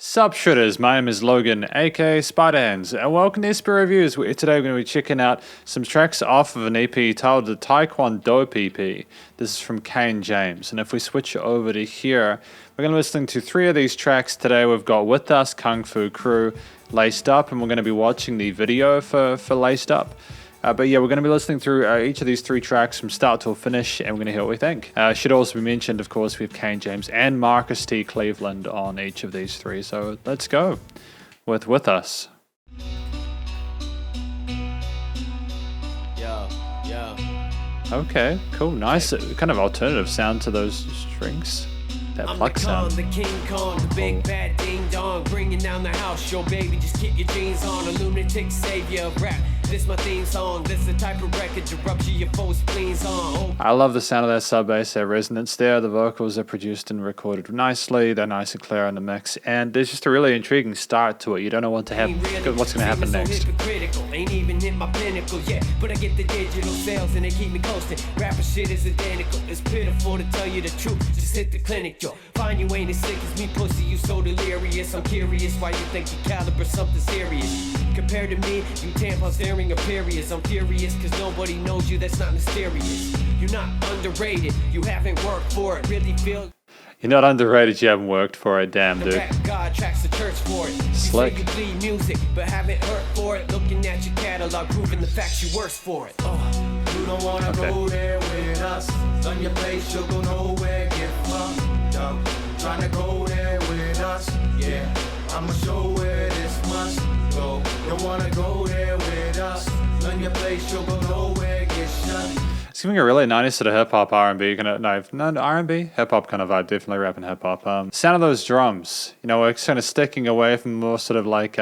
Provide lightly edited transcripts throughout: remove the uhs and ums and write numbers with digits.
Sup Shredders, my name is Logan, aka Spiderhands, and welcome to SP Reviews. Today we're going to be checking out some tracks off of an EP titled the Taekwondope EP. This is from Kane James, and if we switch over to here, we're going to be listening to 3 of these tracks today. We've got With Us, Kung Fu Crew, Laced Up, and we're going to be watching the video for Laced Up. But yeah, we're going to be listening through each of these 3 tracks from start till finish, and we're going to hear what we think. Should also be mentioned, of course, we have Kane James and Marcus T. Cleveland on each of these 3. So let's go with Us. Okay, cool, nice, kind of alternative sound to those strings. That pluck sound. The King Kong, the big bad ding dong, bringing down the house. Yo, baby, just keep your jeans on. A lunatic savior of rap. This my theme song. This the type of record to rupture your foes' spleens on. I love the sound of that sub bass, that resonance there. The vocals are produced and recorded nicely. They're nice and clear in the mix, and there's just a really intriguing start to it. You don't know what to what's going to happen next. Ain't even hit my pinnacle yet, but I get the digital sales and they keep me coasting. Rapper shit is identical. It's pitiful to tell you the truth. Just hit the clinic, yo. Find you ain't as sick as me, pussy. You so delirious. I'm curious why you think you caliber something serious. Compared to me, you tampons staring a periods. I'm furious cause nobody knows you. That's not mysterious. You're not underrated. You haven't worked for it. Really feel. You're not underrated, you haven't worked for it, damn dude. God tracks the church for it. Slick. You say you bleed music, but haven't heard for it. Looking at your catalog, proving the facts you worse for it. You don't wanna go there with us. On your place, you'll go nowhere. Get fucked up. Trying to go there with us. Yeah, I'ma show where this must go. Don't wanna go there with us. On your place, you'll go nowhere. Get shut. It's giving a really 90s sort of hip-hop R&B kind of, no R&B, hip-hop kind of vibe, definitely rap and hip-hop. Sound of those drums, you know, we're kind of sticking away from more sort of like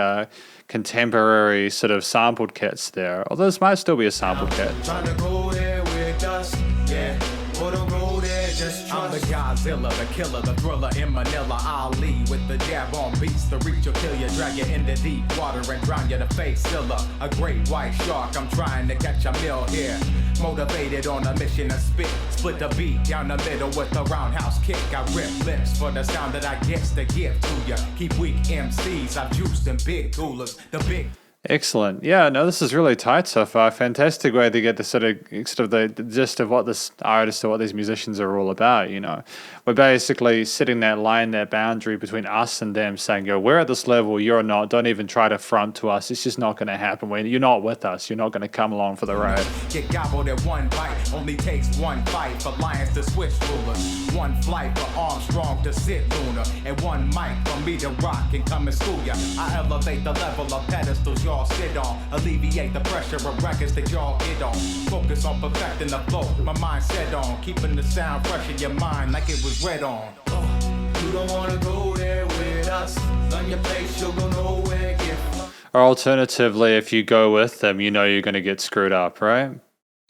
contemporary sort of sampled kits there, although this might still be a sampled kit. Trying to go there with us, yeah. Or don't go there, just trust. I'm the Godzilla, the killer, the thriller in Manila. I'll lead with the jab on beats. The reach will kill you, drag you into deep water and drown you to face Zilla. A great white shark, I'm trying to catch a meal here. Motivated on a mission to split the beat down the middle with a roundhouse kick. I rip lips for the sound that I guess to give to ya. Keep weak MCs, I've juiced them big coolers. The big. Excellent. Yeah, no, this is really tight so far. Fantastic way to get the sort of the gist of what this artist or what these musicians are all about, you know. We're basically setting that line, that boundary between us and them, saying, yo, we're at this level, you're not, don't even try to front to us. It's just not going to happen. When you're not with us, you're not going to come along for the ride. Get gobbled at one bite, only takes one fight for lions to switch rulers. One flight for Armstrong to sit lunar, and one mic for me to rock and come and school ya. I elevate the level of pedestals y'all sit on, alleviate the pressure of records that y'all get on. Focus on perfecting the flow, my mind set on, keeping the sound fresh in your mind like it was read on. You don't wanna go there with us. On your place, you'll go nowhere. Or alternatively, if you go with them, you know you're going to get screwed up, right?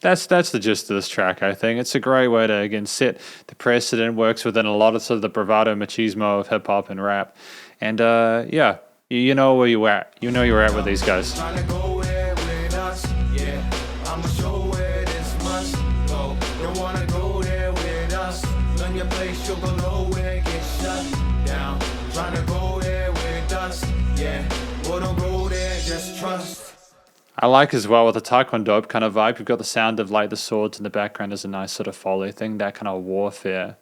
That's the gist of this track, I think. It's a great way to, again, set the precedent, works within a lot of sort of the bravado machismo of hip-hop and rap. And, yeah, you know where you're at. You know you're at with these guys. Trying to go there with us, yeah. I'ma show where this must go. Don't wanna go there with us. On your place, you'll go nowhere. Get shut down. Trying to go there with us, yeah. Or don't go there, just trust. I like as well with the Taekwondope kind of vibe. You've got the sound of like the swords in the background as a nice sort of Foley thing, that kind of warfare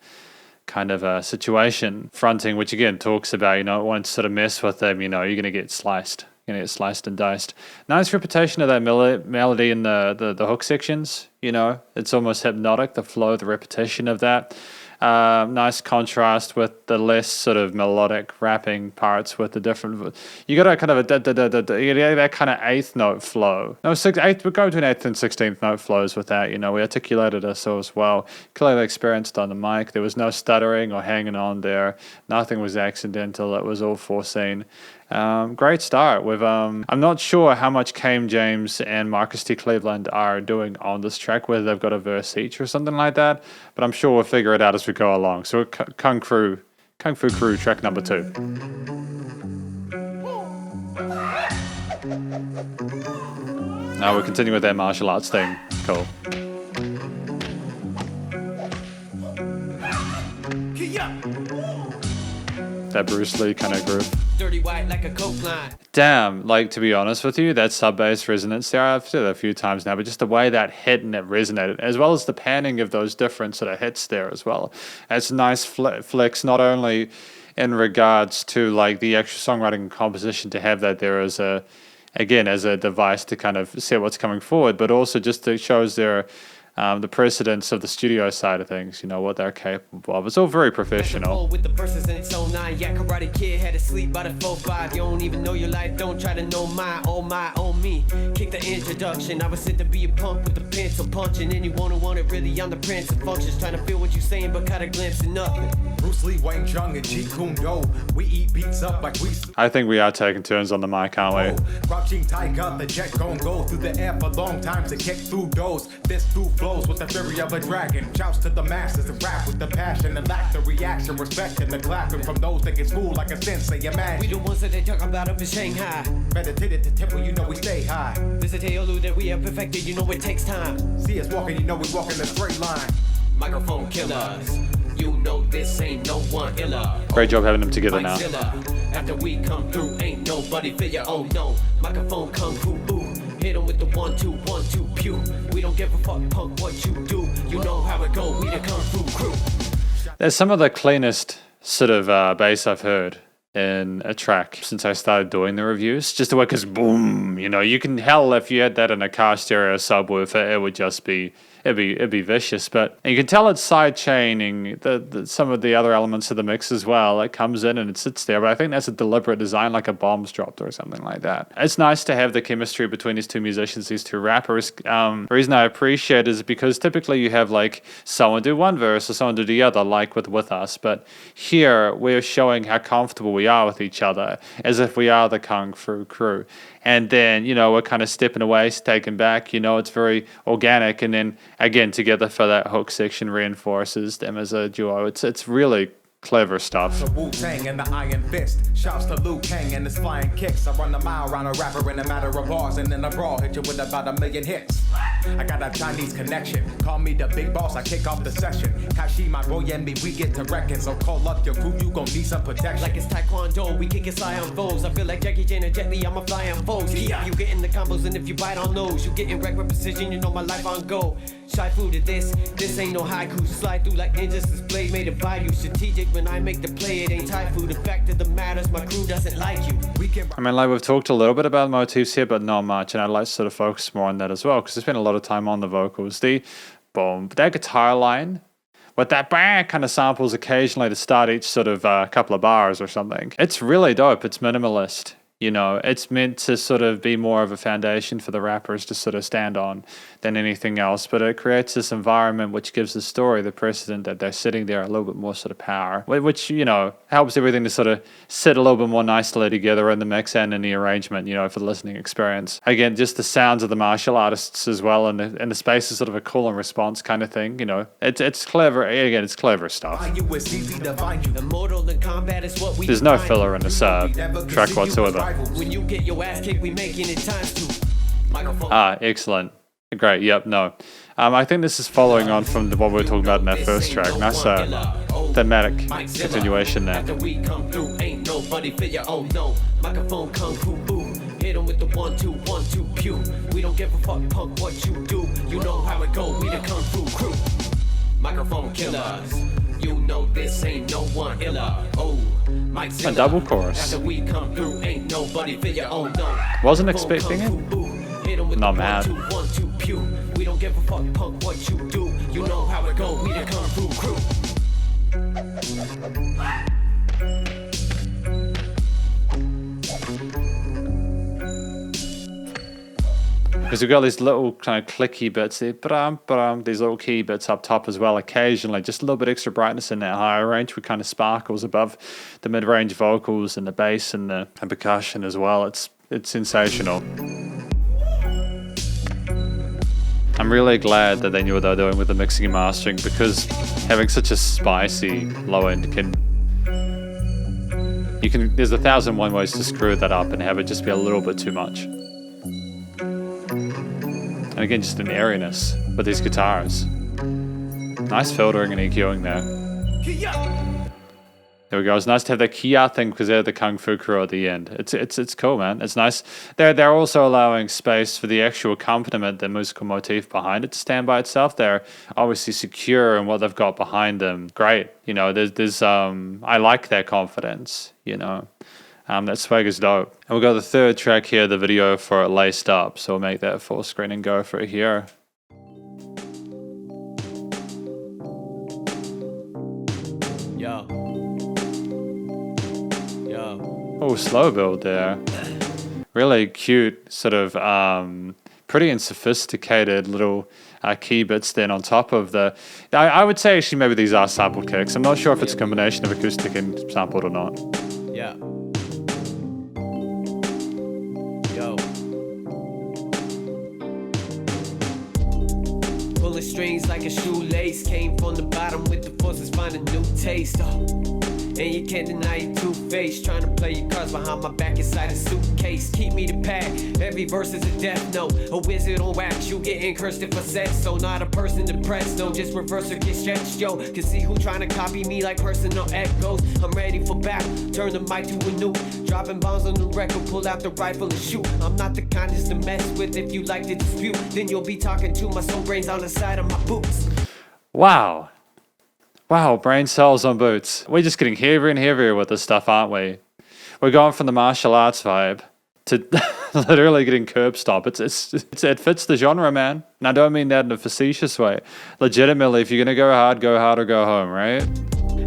kind of a situation fronting, which again talks about, you know, wanting to sort of mess with them, you know, you're going to get sliced. You're going to get sliced and diced. Nice repetition of that melody in the hook sections, you know, it's almost hypnotic, the flow, the repetition of that. Nice contrast with the less sort of melodic rapping parts with the different. You got a kind of that kind of 8th note flow. No, 8th. We're going between 8th and 16th note flows with that. You know, we articulated ourselves well. Clearly experienced on the mic. There was no stuttering or hanging on there. Nothing was accidental. It was all foreseen. Great start with I'm not sure how much Kane James and Marcus T. Cleveland are doing on this track, whether they've got a verse each or something like that, but I'm sure we'll figure it out as we go along. So Kung Fu Crew track number 2. Now we'll continue with their martial arts thing. Cool. that Bruce Lee kind of groove. Dirty white like a coke line. Damn, like, to be honest with you, that sub-bass resonance there, I've said it a few times now, but just the way that hit and it resonated, as well as the panning of those different sort of hits there as well. It's a nice flex, not only in regards to like the actual songwriting and composition to have that there as a, again, as a device to kind of set what's coming forward, but also just it shows their the precedence of the studio side of things, you know, what they're capable of. It's all very professional. With the verses in its own nine, yeah, Karate Kid had to sleep by the 4-5. You don't even know your life, don't try to know my, oh me. Kick the introduction, I was sent to be a punk with the pencil punching. Anyone who want it, really, I'm the prince of functions. Trying to feel what you saying, but caught a glimpse of nothing. Bruce Lee, Wayne Chung, and Jeet Kune Do. We eat beats up like we. I think we are taking turns on the mic, aren't we? Crouching tiger, the jet gon' go through the air for long time to kick through doors. Fist through flows with the fury of a dragon. Shouts to the masses and rap with the passion and lack the reaction, respect and the clapping from those that get schooled like a sensei. Imagine. We the ones that they talk about up in Shanghai. Meditated to temple, you know we stay high. This is a Teolu that we have perfected, you know it takes time. See us walking, you know we walk in a straight line. Microphone killers, you know this ain't no one iller. Great job having them together now. After we come through, ain't nobody feel your own, no. Microphone kung fu, ooh. Hit 'em with the 1-2-1-2 pew. We don't give a fuck, punk, what you do. You know how it go, we the kung fu crew. There's some of the cleanest sort of bass I've heard in a track since I started doing the reviews. Just the way, because boom, you know, you can hell if you had that in a car stereo subwoofer, it would just be, it'd be vicious. But you can tell it's side chaining some of the other elements of the mix as well. It comes in and it sits there, but I think that's a deliberate design, like a bomb's dropped or something like that. It's nice to have the chemistry between these two musicians, these two rappers. The reason I appreciate it is because typically you have like someone do one verse or someone do the other, like with us. But here we're showing how comfortable we are with each other, as if we are the Kung Fu crew. And then, you know, we're kind of stepping away, taking back, you know, it's very organic. And then again, together for that hook section reinforces them as a duo. It's really clever stuff. The Wu-Tang and the Iron Fist. Shouts to Liu Kang and his flying kicks. I run a mile around a rapper in a matter of bars, and then a brawl hit you with about 1 million hits. I got a Chinese connection. Call me the big boss, I kick off the session. Kashi, my boy, and me, we get to reckon. So call up your crew, you gon' need some protection. Like it's Taekwondo, we kick it sly on foes. I feel like Jackie Chan and Jet Li, I'm a fly on foes. Yeah, you getting the combos, and if you bite on those, you getting wrecked with precision, you know my life on go. Shy food to this ain't no haiku. Slide through like ninjas, this blade made of value. Strategic when I make the play, it ain't Thai food. The fact of the matter is my crew doesn't like you. I mean, like, we've talked a little bit about motifs here, but not much, and I'd like to sort of focus more on that as well, because I spent a lot of time on the vocals. The boom, that guitar line with that bang kind of samples occasionally to start each sort of couple of bars or something. It's really dope. It's minimalist. You know, it's meant to sort of be more of a foundation for the rappers to sort of stand on than anything else. But it creates this environment which gives the story the precedent that they're sitting there a little bit more sort of power, which, you know, helps everything to sort of sit a little bit more nicely together in the mix and in the arrangement, you know, for the listening experience. Again, just the sounds of the martial artists as well, and the space is sort of a call and response kind of thing, you know. It's clever. Again, it's clever stuff. There's no filler in this track whatsoever. When you get your ass kicked, we making it times 2. Excellent. Great, yep, no. I think this is following on from what we were talking about in that first track. Nice thematic continuation there. After we come through, ain't nobody feel your own, no. Microphone kung fu, ooh. Hit 'em with the 1-2-1-2 pew. We don't give a fuck, punk, what you do. You know how it go, we the kung fu crew. Microphone killers. You know this ain't no one iller. Oh, a double chorus. After we come through, ain't nobody feel your own, no. Wasn't expecting it. Not mad. We don't give a fuck, punk, what you do. You know how it go, we the kung fu crew. Because we've got these little kind of clicky bits there, these little key bits up top as well occasionally, just a little bit extra brightness in that higher range, which kind of sparkles above the mid-range vocals and the bass and the percussion as well. It's sensational. I'm really glad that they knew what they were doing with the mixing and mastering, because having such a spicy low end there's 1,001 ways to screw that up and have it just be a little bit too much. And again, just an airiness with these guitars. Nice filtering and EQing there. There we go. It's nice to have the Kia thing because they're the Kung Fu crew at the end. It's cool, man. It's nice. They're also allowing space for the actual accompaniment, the musical motif behind it to stand by itself. They're obviously secure in what they've got behind them. Great. You know, there's I like their confidence, you know. That swagger's dope. And we'll go to the third track here, the video for it, Laced Up. So we'll make that full screen and go for it here. Yo. Oh, slow build there. Really cute, sort of pretty and sophisticated little key bits then on top of the... I would say actually maybe these are sampled kicks. I'm not sure if it's a combination of acoustic and sampled or not. Yeah. Yo. Pulling strings like a shoelace. Came from the bottom with the forces, find a new taste. And you can't deny your two-face. Trying to play your cards behind my back inside a suitcase. Keep me the pad, every verse is a death note. A wizard on wax, you getting cursed if I said so. Not a person depressed, no, just reverse or get stretched, yo. Can see who trying to copy me like personal echoes. I'm ready for battle, turn the mic to a nuke. Dropping bombs on the record, pull out the rifle and shoot. I'm not the kindest to mess with. If you like to dispute, then you'll be talking to my soul brains on the side of my boots. Wow. Wow, brain cells on boots. We're just getting heavier and heavier with this stuff, aren't we? We're going from the martial arts vibe to literally getting curb stomp. It fits the genre, man. And I don't mean that in a facetious way. Legitimately, if you're going to go hard or go home, right?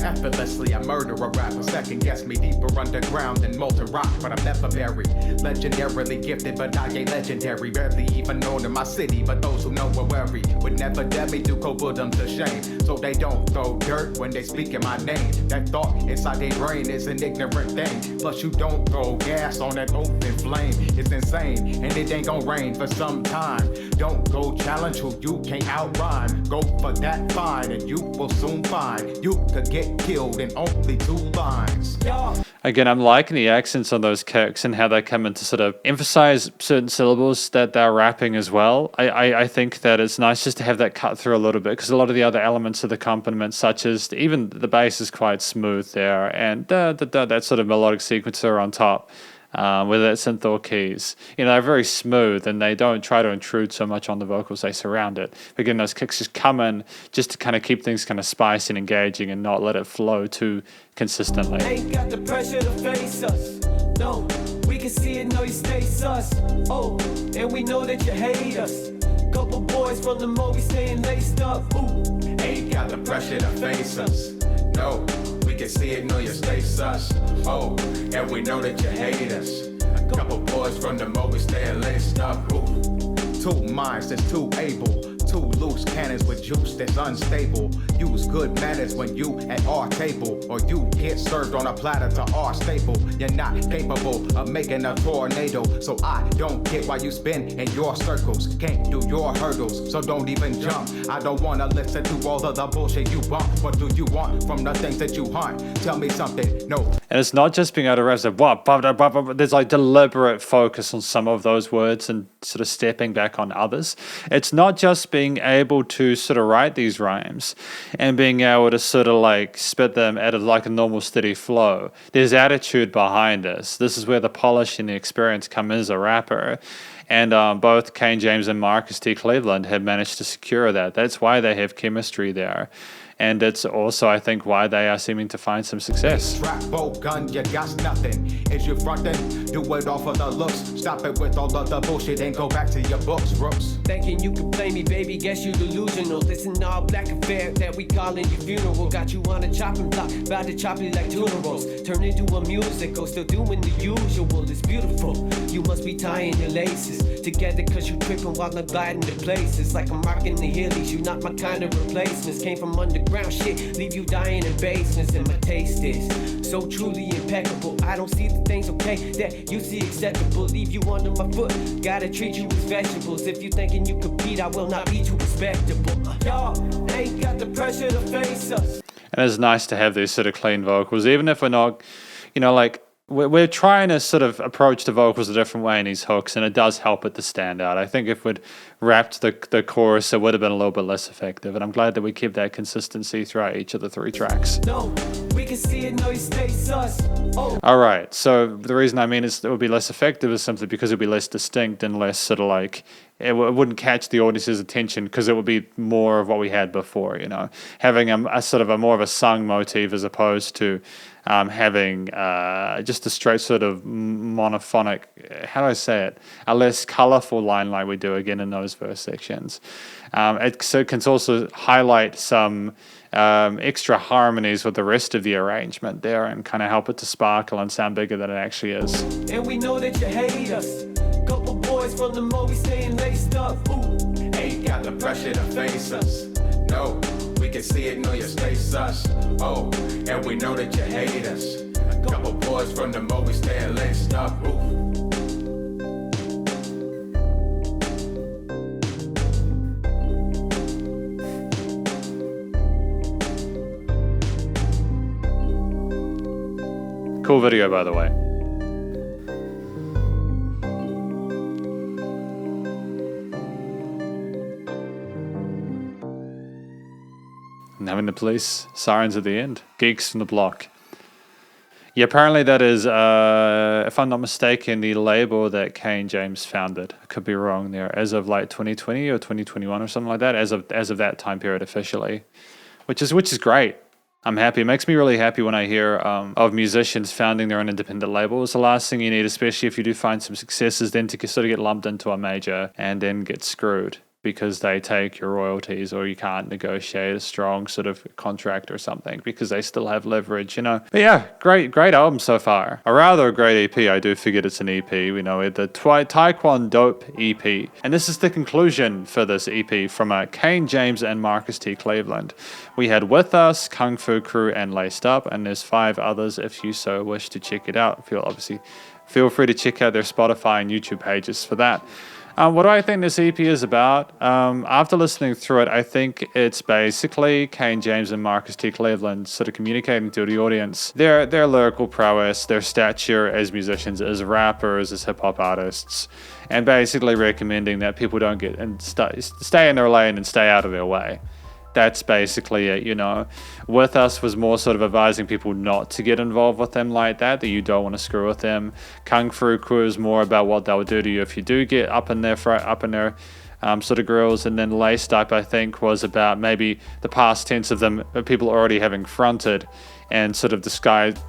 Effortlessly, I murder a rapper. Second guess me deeper underground than molten rock, but I'm never buried. Legendarily gifted, but I ain't legendary. Barely even known in my city, but those who know are wary would never dare me to go put them to shame. So they don't throw dirt when they speak in my name. That thought inside their brain is an ignorant thing. Plus, you don't throw gas on an open flame. It's insane, and it ain't gonna rain for some time. Don't go challenge who you can't outrhyme. Go for that fine, and you will soon find you could get killed in only 2 lines. Again, I'm liking the accents on those kicks and how they come in to sort of emphasize certain syllables that they're rapping as well. I think that it's nice just to have that cut through a little bit because a lot of the other elements of the accompaniment, such as even the bass is quite smooth there and that sort of melodic sequencer on top. Whether it's synth or keys, you know, they're very smooth and they don't try to intrude so much on the vocals, they surround it. But again, those kicks just come in just to kind of keep things kind of spicy and engaging and not let it flow too consistently. Ain't got the pressure to face us. No, we can see it, know you stay sus. Oh, and we know that you hate us. Couple boys from the movie staying laced up. Ooh, ain't got the pressure to face us. No, we can see it, know you stay sus. Oh, and we know that you hate us. A couple boys from the movie staying laced up. Ooh. 2 minds that's too able. 2 loose cannons with juice that's unstable. Use good manners when you at our table, or you get served on a platter to our staple. You're not capable of making a tornado, so I don't get why you spin in your circles. Can't do your hurdles, so don't even jump. I don't wanna listen to all of the bullshit you bump. What do you want from the things that you hunt? Tell me something, no. And it's not just being able to rap, there's like deliberate focus on some of those words and sort of stepping back on others. It's not just being able to sort of write these rhymes and being able to sort of like spit them at like a normal steady flow. There's attitude behind this. This is where the polish and the experience come as a rapper. And both Kane James and Marcus T. Cleveland have managed to secure that. That's why they have chemistry there. And it's also, I think, why they are seeming to find some success. Trap, bow, gun, you got nothing. Is you frontin'? Do it off of the looks. Stop it with all of the bullshit and go back to your books, Brooks. Thinking you can play me, baby, guess you delusional. This an all black affair that we call in your funeral. Got you on a chopping block, about to chop you like tuna rolls. Turn into a musical, still doing the usual. It's beautiful. You must be tying your laces together cause you tripping while I'm gliding to places. Like I'm rocking the Hillies, you not my kind of replacements. Came from underground shit, leave you dying in basements. And my taste is so truly impeccable. I don't see the things okay that you see acceptable. Leave you under my foot, gotta treat you as vegetables. If you thinking you compete, I will not be too respectable. Y'all ain't got the pressure to face us. And it's nice to have these sort of clean vocals, even if we're not, you know, like, we're trying to sort of approach the vocals a different way in these hooks, and it does help it to stand out. I think if we'd rapped the chorus, it would have been a little bit less effective, and I'm glad that we kept that consistency throughout each of the 3 tracks. No, we can see it, know you stay sus. Oh. All right. So the reason I mean is it would be less effective is simply because it would be less distinct and less sort of like it wouldn't catch the audience's attention because it would be more of what we had before. You know, having a sort of a more of a sung motif as opposed to having just a straight sort of monophonic. How do I say it? A less colorful line like we do again in those verse sections. It can also highlight some extra harmonies with the rest of the arrangement there and kind of help it to sparkle and sound bigger than it actually is. And we know that you hate us. Couple boys from the movie staying laced up. Ooh. Ain't got the pressure to face us. No, we can see it, know you stay sus. Oh, and we know that you hate us. A couple boys from the movie staying laced up. Ooh. Cool video, by the way. And having the police sirens at the end. Geeks from the block. Yeah, apparently that is, if I'm not mistaken, the label that Kane James founded. I could be wrong there. As of like 2020 or 2021 or something like that. As of that time period officially, which is great. I'm happy. It makes me really happy when I hear of musicians founding their own independent labels. The last thing you need, especially if you do find some success, is then to sort of get lumped into a major and then get screwed because they take your royalties or you can't negotiate a strong sort of contract or something because they still have leverage, you know. But yeah, great album so far. A rather great EP. I do figure it's an EP. We know it, the Taekwondope EP. And this is the conclusion for this EP from Kane James and Marcus T. Cleveland. We had With Us, Kung Fu Crew, and Laced Up, and there's 5 others if you so wish to check it out. Feel free to check out their Spotify and YouTube pages for that. What do I think this EP is about? After listening through it, I think it's basically Kane James and Marcus T. Cleveland sort of communicating to the audience their lyrical prowess, their stature as musicians, as rappers, as hip-hop artists, and basically recommending that people don't get and stay in their lane and stay out of their way. That's basically it, you know. With Us was more sort of advising people not to get involved with them like that you don't want to screw with them. Kung Fu Crew is more about what they'll do to you if you do get up in their sort of grills. And then Laced Up, I think, was about maybe the past tense of them, people already having fronted and sort of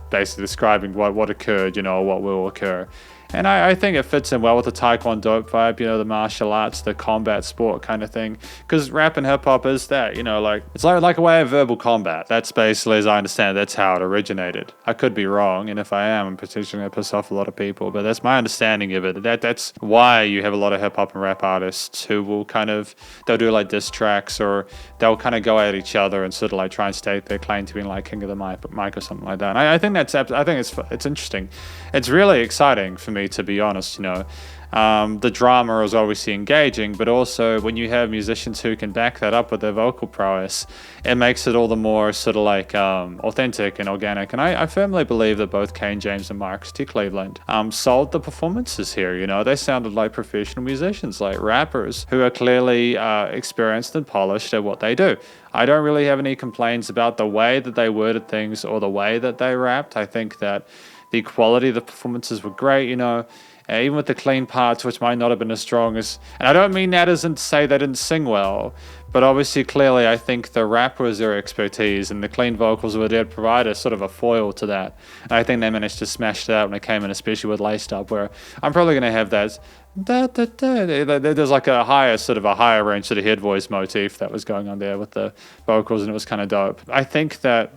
basically describing what occurred, you know, or what will occur. And I think it fits in well with the Taekwondo vibe, you know, the martial arts, the combat sport kind of thing. Because rap and hip hop is that, you know, like it's like a way of verbal combat. That's basically, as I understand, that's how it originated. I could be wrong, and if I am, I'm potentially going to piss off a lot of people. But that's my understanding of it. That's why you have a lot of hip hop and rap artists who will they'll do like diss tracks or they'll kind of go at each other and sort of like try and state their claim to being like king of the mic or something like that. And I think it's interesting. It's really exciting for me, to be honest, you know. The drama is obviously engaging, but also when you have musicians who can back that up with their vocal prowess, it makes it all the more sort of like authentic and organic. And I firmly believe that both Kane James and Marcus T. Cleveland sold the performances here. You know, they sounded like professional musicians, like rappers who are clearly experienced and polished at what they do. I don't really have any complaints about the way that they worded things or the way that they rapped. I think that the quality of the performances were great, you know. Even with the clean parts, which might not have been as strong as... And I don't mean that as in to say they didn't sing well, but obviously, clearly, I think the rap was their expertise, and the clean vocals were there to provide a sort of a foil to that. And I think they managed to smash that when it came in, especially with Laced Up, where I'm probably going to have that... There's like a higher range sort of head voice motif that was going on there with the vocals, and it was kind of dope. I think that,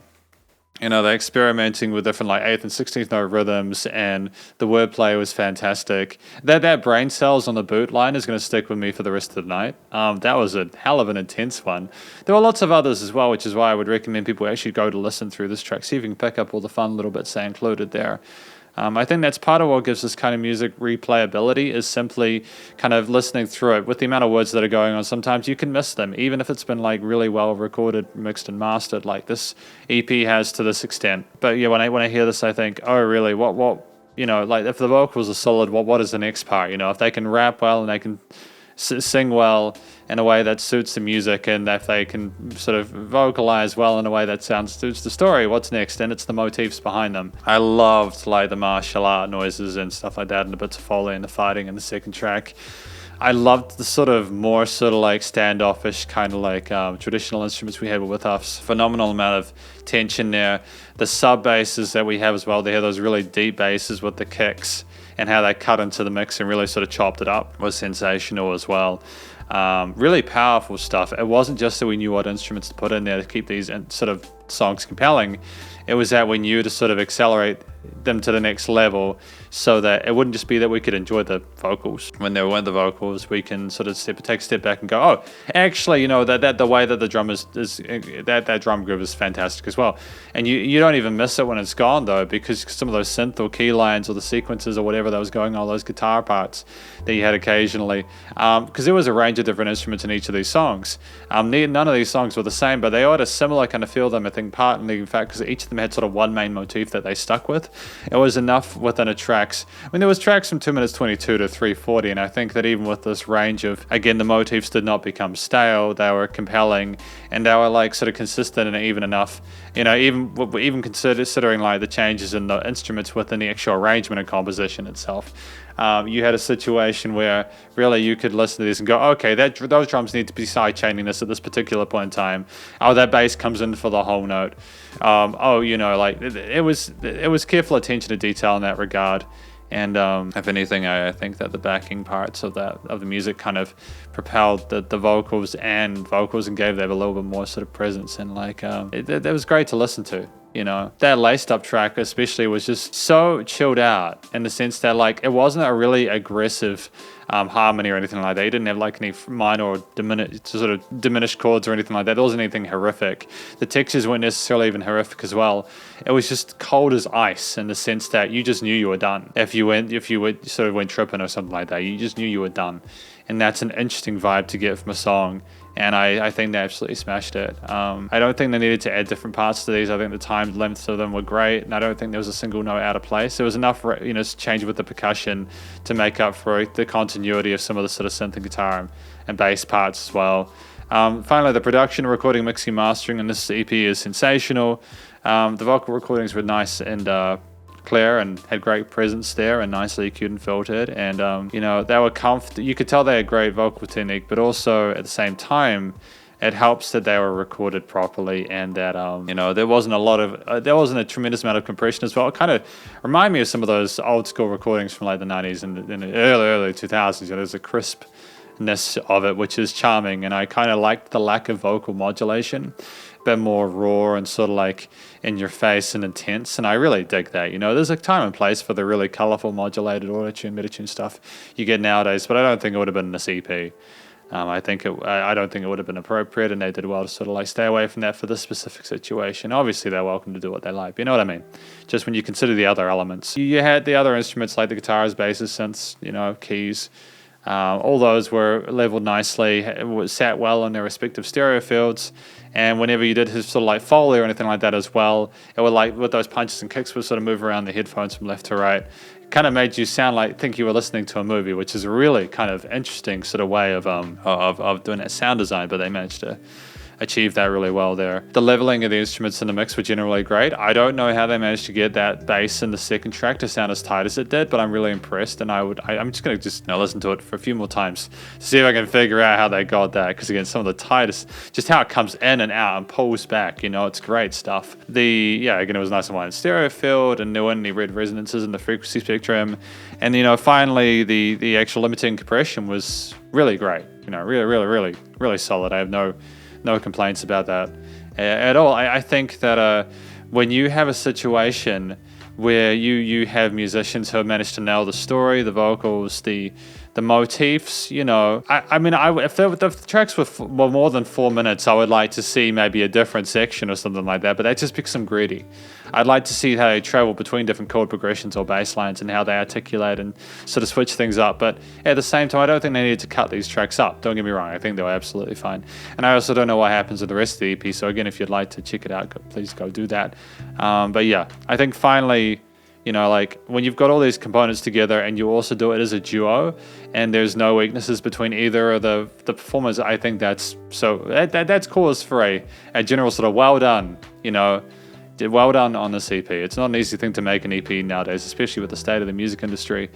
you know, they're experimenting with different like 8th and 16th note rhythms, and the wordplay was fantastic. That brain cells on the boot line is going to stick with me for the rest of the night. That was a hell of an intense one. There were lots of others as well, which is why I would recommend people actually go to listen through this track, see if you can pick up all the fun little bits they included there. I think that's part of what gives this kind of music replayability, is simply kind of listening through it. With the amount of words that are going on, sometimes you can miss them, even if it's been like really well recorded, mixed and mastered, like this EP has to this extent. But yeah, when I hear this, I think, oh really, what you know, like if the vocals are solid, what is the next part? You know, if they can rap well and they can sing well in a way that suits the music, and that they can sort of vocalize well in a way that suits the story. What's next? And it's the motifs behind them. I loved like the martial art noises and stuff like that, and the bits of Foley and the fighting in the second track. I loved the sort of more sort of like standoffish kind of like traditional instruments we had with us. Phenomenal amount of tension there. The sub basses that we have as well, they have those really deep basses with the kicks, and how they cut into the mix and really sort of chopped it up was sensational as well. Really powerful stuff. It wasn't just that we knew what instruments to put in there to keep these sort of songs compelling. It was that we knew to sort of accelerate them to the next level, so that it wouldn't just be that we could enjoy the vocals. When there weren't the vocals, we can sort of take a step back and go, oh, actually, you know, that the way that the drum is that drum groove is fantastic as well. And you don't even miss it when it's gone, though, because some of those synth or key lines or the sequences or whatever that was going on, those guitar parts that you had occasionally, because there was a range of different instruments in each of these songs. None of these songs were the same, but they all had a similar kind of feel to them, I think, partly in fact because each of them had sort of one main motif that they stuck with. It was enough within a tracks. I mean, there was tracks from 2 minutes 22 to 3:40, and I think that even with this range of, again, the motifs did not become stale. They were compelling, and they were like sort of consistent and even enough. You know, even considering like the changes in the instruments within the actual arrangement and composition itself. You had a situation where really you could listen to this and go, okay, those drums need to be sidechaining this at this particular point in time. Oh, that bass comes in for the whole note. Oh, you know, like it was careful attention to detail in that regard. And if anything, I think that the backing parts of the music kind of propelled the vocals and gave them a little bit more sort of presence, and like it was great to listen to. You know, that laced up track especially was just so chilled out in the sense that like it wasn't a really aggressive harmony or anything like that. He didn't have like any minor or diminished chords or anything like that. There wasn't anything horrific. The textures weren't necessarily even horrific as well. It was just cold as ice in the sense that you just knew you were done. If you went tripping or something like that, you just knew you were done. And that's an interesting vibe to get from a song. And I think they absolutely smashed it. I don't think they needed to add different parts to these. I think the time lengths of them were great, and I don't think there was a single note out of place. There was enough, change with the percussion to make up for the continuity of some of the sort of synth and guitar and bass parts as well. Finally, the production, recording, mixing, mastering in this EP is sensational. The vocal recordings were nice and clear and had great presence there and nicely EQ'd and filtered, and they were you could tell they had great vocal technique, but also at the same time it helps that they were recorded properly, and that there wasn't a tremendous amount of compression as well. It kind of reminded me of some of those old school recordings from like the 90s and the early 2000s. There's a crispness of it which is charming, and I kind of liked the lack of vocal modulation. Bit more raw and sort of like in your face and intense, and I really dig that. There's a time and place for the really colorful modulated auto-tune, meta-tune stuff you get nowadays, but I don't think it would have been in this EP. I don't think it would have been appropriate, and they did well to sort of like stay away from that for this specific situation. Obviously, they're welcome to do what they like, but you know what I mean? Just when you consider the other elements. You had the other instruments like the guitars, basses, synths, keys. All those were leveled nicely, sat well in their respective stereo fields, and whenever you did his sort of like Foley or anything like that as well, it would like with those punches and kicks would sort of move around the headphones from left to right. It kind of made you think you were listening to a movie, which is a really kind of interesting sort of way of doing that sound design, but they managed to achieve that really well there. The leveling of the instruments in the mix were generally great. I don't know how they managed to get that bass in the second track to sound as tight as it did, but I'm really impressed, and I'm just going to listen to it for a few more times to see if I can figure out how they got that, because again, some of the tightest, just how it comes in and out and pulls back, it's great stuff. Again, it was nice and wide and stereo field, and there weren't any red resonances in the frequency spectrum, and finally the actual limiting compression was really great, really solid. I have no complaints about that at all. I think that when you have a situation where you have musicians who have managed to nail the story, the vocals, the motifs, if the tracks were more than 4 minutes, I would like to see maybe a different section or something like that, but that's just because I'm greedy. I'd like to see how they travel between different chord progressions or bass lines and how they articulate and sort of switch things up, but at the same time, I don't think they needed to cut these tracks up. Don't get me wrong, I think they were absolutely fine. And I also don't know what happens with the rest of the EP, so again, if you'd like to check it out, please go do that. But yeah, I think finally, You know, like when you've got all these components together and you also do it as a duo and there's no weaknesses between either of the performers, I think that's cause for a general sort of well done, you know, well done on this EP. It's not an easy thing to make an EP nowadays, especially with the state of the music industry.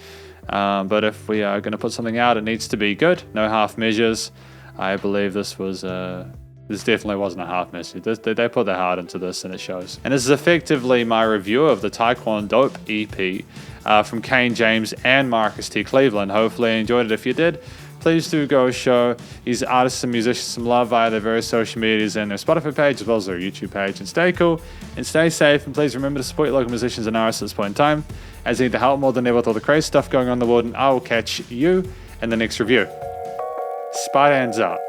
But if we are going to put something out, it needs to be good, no half measures. I believe this was... This definitely wasn't a half measure. They put their heart into this and it shows. And this is effectively my review of the Taekwondope EP from Kane James and Marcus T. Cleveland. Hopefully you enjoyed it. If you did, please do go show these artists and musicians some love via their various social medias and their Spotify page as well as their YouTube page. And stay cool and stay safe. And please remember to support your local musicians and artists at this point in time, as they need the help more than ever with all the crazy stuff going on in the world. And I will catch you in the next review. Spiderhands out.